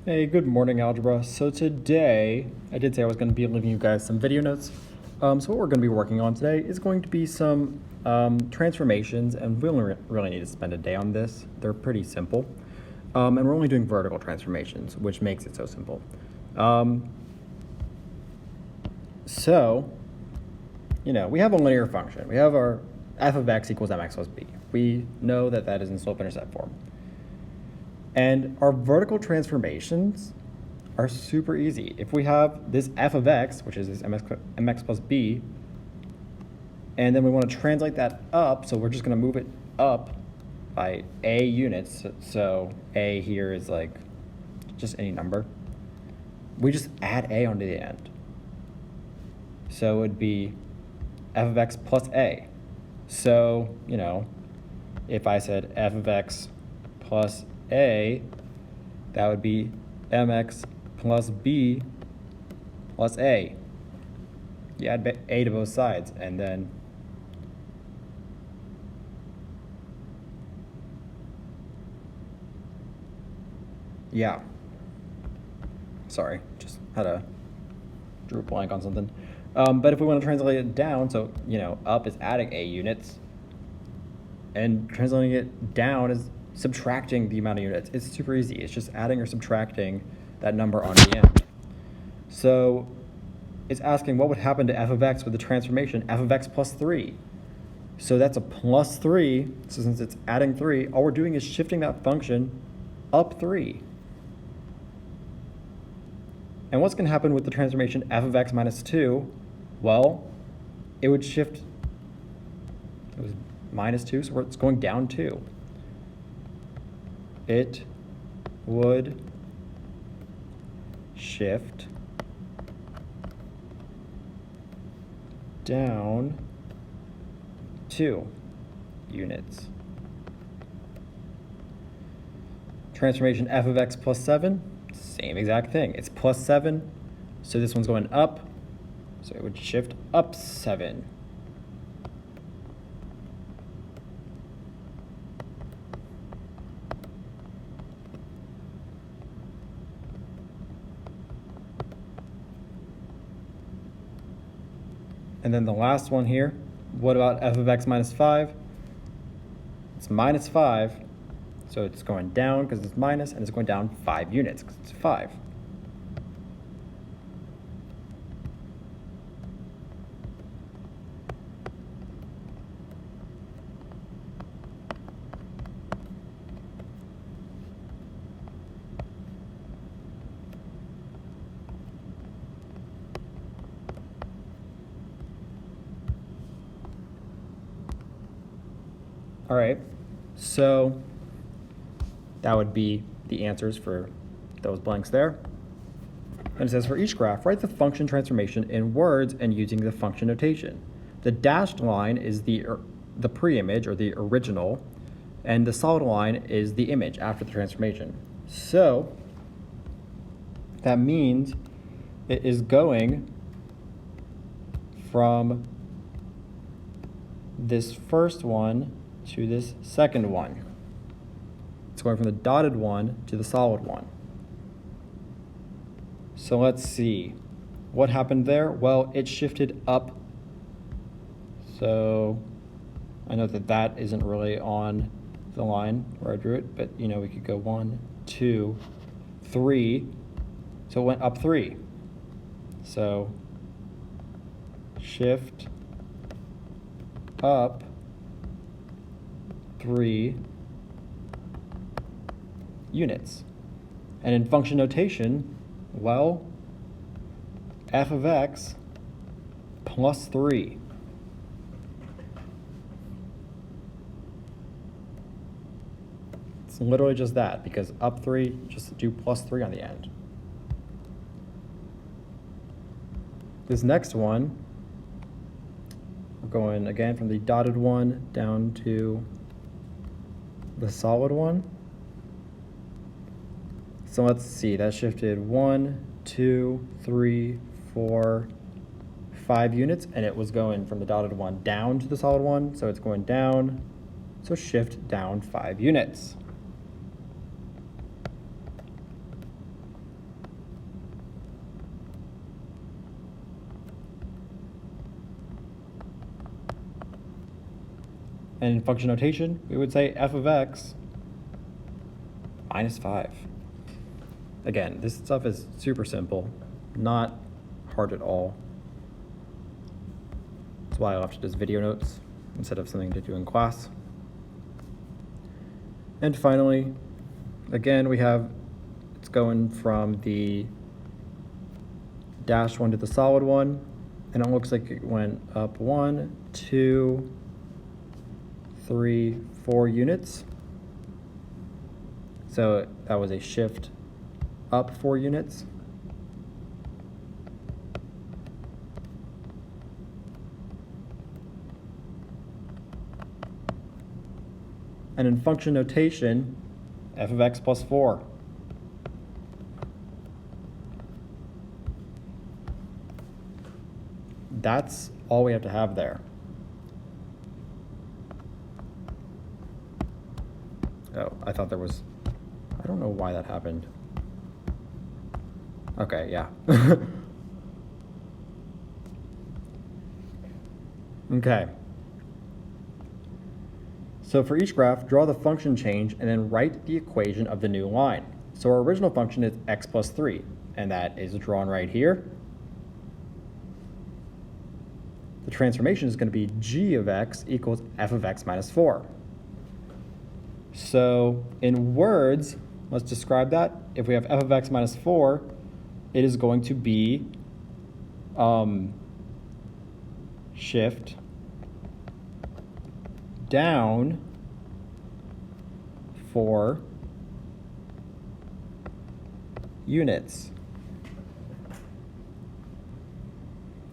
Hey, good morning, Algebra. So today, I did say I was going to be leaving you guys some video notes. So what we're going to be working on today is going to be some transformations, and we only really need to spend a day on this. They're pretty simple. And we're only doing vertical transformations, which makes it so simple. We have a linear function. We have our f of x equals mx plus b. We know that that is in slope-intercept form. And our vertical transformations are super easy. If we have this f of x, which is this mx plus b, and then we want to translate that up, so we're just going to move it up by a units. So a here is like just any number. We just add a onto the end. So it would be f of x plus a. So, if I said f of x plus a, that would be mx plus b plus a. You add a to both sides, and then sorry, just drew a blank on something. But if we want to translate it down, so up is adding a units, and translating it down is subtracting the amount of units. It's super easy. It's just adding or subtracting that number on the end. So it's asking what would happen to f of x with the transformation f of x plus 3. So that's a plus 3. So since it's adding 3, all we're doing is shifting that function up 3. And what's going to happen with the transformation f of x minus 2? Well, it would shift. It was minus 2, so it's going down 2. It would shift down 2 units. Transformation f of x plus 7, same exact thing. It's plus 7, so this one's going up, so it would shift up 7. And then the last one here, what about f of x minus 5? It's minus 5, so it's going down because it's minus, and it's going down 5 units because it's 5. All right, so that would be the answers for those blanks there. And it says for each graph, write the function transformation in words and using the function notation. The dashed line is the pre-image or the original, and the solid line is the image after the transformation. So that means it is going from this first one to this second one. It's going from the dotted one to the solid one. So let's see. What happened there? Well, it shifted up. So I know that that isn't really on the line where I drew it, but we could go 1, 2, 3. So it went up 3. So shift up 3 units. And in function notation, well, f of x plus 3. It's literally just that, because up 3, just do plus 3 on the end. This next one, we're going again from the dotted one down to the solid one. So let's see, that shifted 1, 2, 3, 4, 5 units, and it was going from the dotted one down to the solid one, so it's going down, so shift down 5 units. And in function notation, we would say f of x minus 5. Again, this stuff is super simple, not hard at all. That's why I left it as video notes instead of something to do in class. And finally, again, we have, it's going from the dash one to the solid one, and it looks like it went up 1, 2, 3, 4 units. So that was a shift up 4 units. And in function notation, f of x plus 4. That's all we have to have there. Oh, I thought there was, I don't know why that happened. Okay, yeah. Okay. So for each graph, draw the function change and then write the equation of the new line. So our original function is x plus 3, and that is drawn right here. The transformation is going to be g of x equals f of x minus 4. So in words, let's describe that. If we have f of x minus 4, it is going to be shift down 4 units.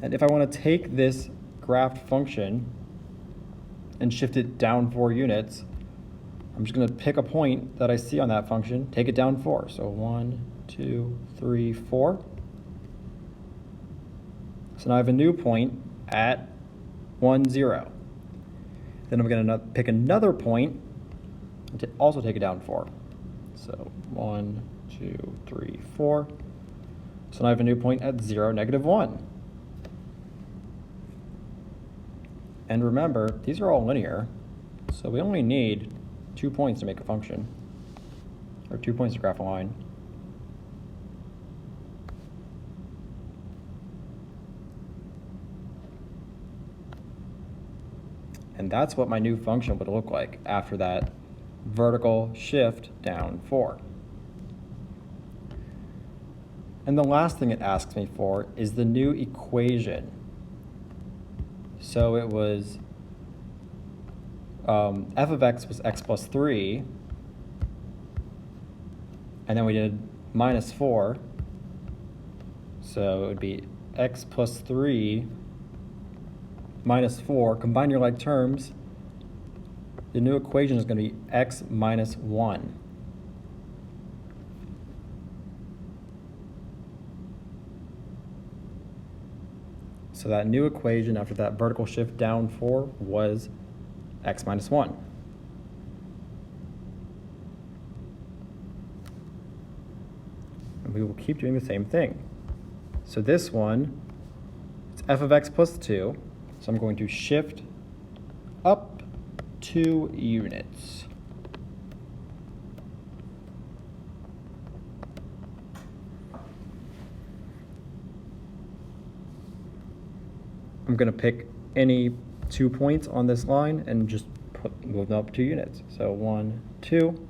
And if I want to take this graphed function and shift it down 4 units, I'm just going to pick a point that I see on that function, take it down 4. So 1, 2, 3, 4. So now I have a new point at 1, 0. Then I'm going to pick another point and also take it down 4. So 1, 2, 3, 4. So now I have a new point at 0, negative 1. And remember, these are all linear, so we only need 2 points to make a function, or 2 points to graph a line. And that's what my new function would look like after that vertical shift down 4. And the last thing it asks me for is the new equation. So it was f of x was x plus 3, and then we did minus 4. So it would be x plus 3 minus 4. Combine your like terms. The new equation is going to be x minus 1. So that new equation after that vertical shift down 4 was x minus 1. And we will keep doing the same thing. So this one, it's f of x plus 2. So I'm going to shift up 2 units. I'm going to pick any 2 points on this line and just move them up 2 units. So 1, 2.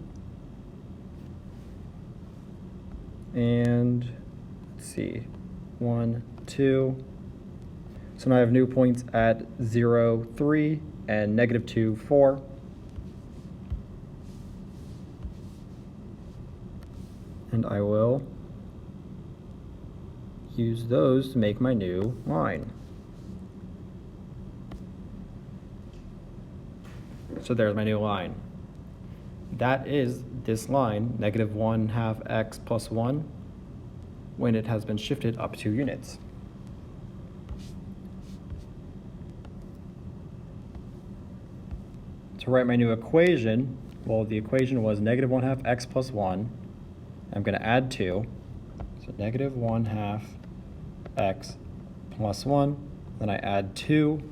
And let's see, 1, 2. So now I have new points at 0, 3, and negative 2, 4. And I will use those to make my new line. So there's my new line. That is this line, negative 1/2 x plus 1, when it has been shifted up 2 units. To write my new equation, well, the equation was negative 1/2 x plus 1. I'm going to add 2. So negative 1/2 x plus 1. Then I add 2.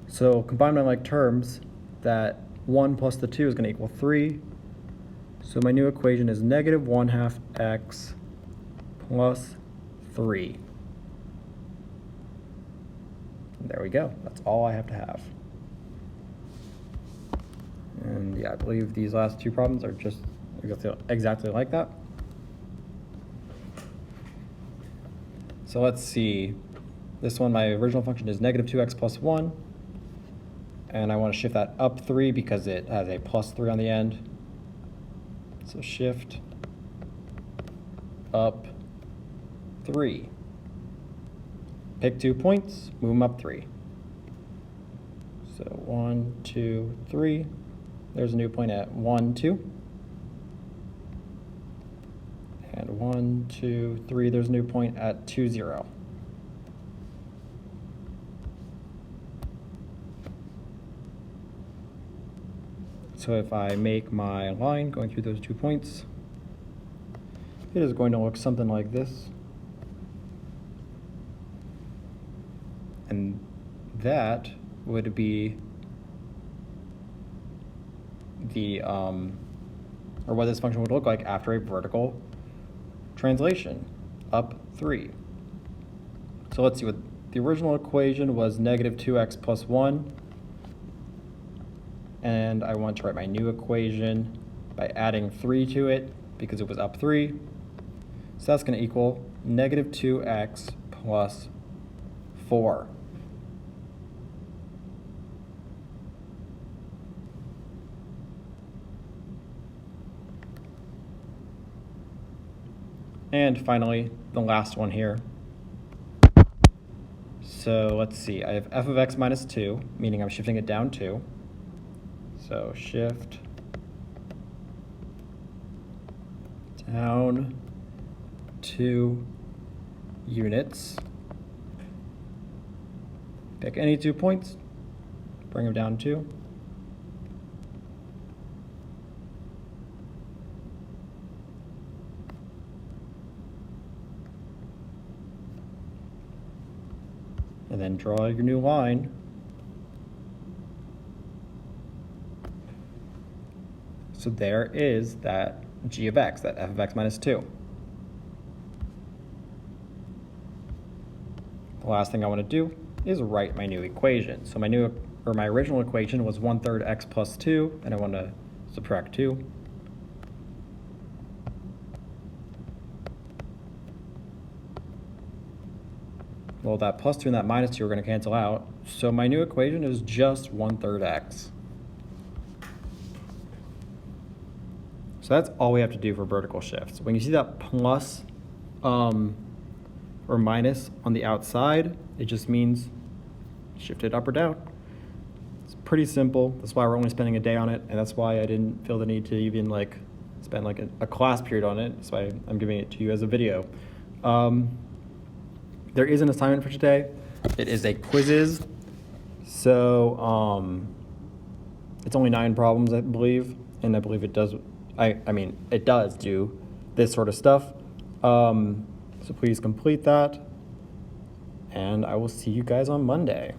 So combine my like terms, that 1 plus the 2 is going to equal 3. So my new equation is negative 1/2 x plus 3. And there we go. That's all I have to have. And yeah, I believe these last two problems are just exactly like that. So let's see. This one, my original function is negative 2x plus 1. And I want to shift that up 3 because it has a plus 3 on the end. So shift up 3. Pick 2 points, move them up 3. So 1, 2, 3. There's a new point at 1, 2. And 1, 2, 3. There's a new point at 2, 0. So if I make my line going through those 2 points, it is going to look something like this. And that would be the, or what this function would look like after a vertical translation, up 3. So let's see, what the original equation was negative 2x plus 1. And I want to write my new equation by adding 3 to it because it was up 3. So that's going to equal negative 2x plus 4. And finally, the last one here. So let's see, I have f of x minus 2, meaning I'm shifting it down 2. So shift down 2 units. Pick any 2 points, bring them down 2. And then draw your new line. So there is that g of x, that f of x minus 2. The last thing I want to do is write my new equation. So my original equation was 1/3 x plus 2, and I want to subtract 2. Well, that plus 2 and that minus 2 are going to cancel out. So my new equation is just 1/3 x. So that's all we have to do for vertical shifts. When you see that plus or minus on the outside, it just means shift it up or down. It's pretty simple. That's why we're only spending a day on it, and that's why I didn't feel the need to even spend a class period on it. That's why I'm giving it to you as a video. There is an assignment for today. It is a quizzes. So it's only 9 problems, I believe, and I believe it does. I mean, it does do this sort of stuff. So please complete that, and I will see you guys on Monday.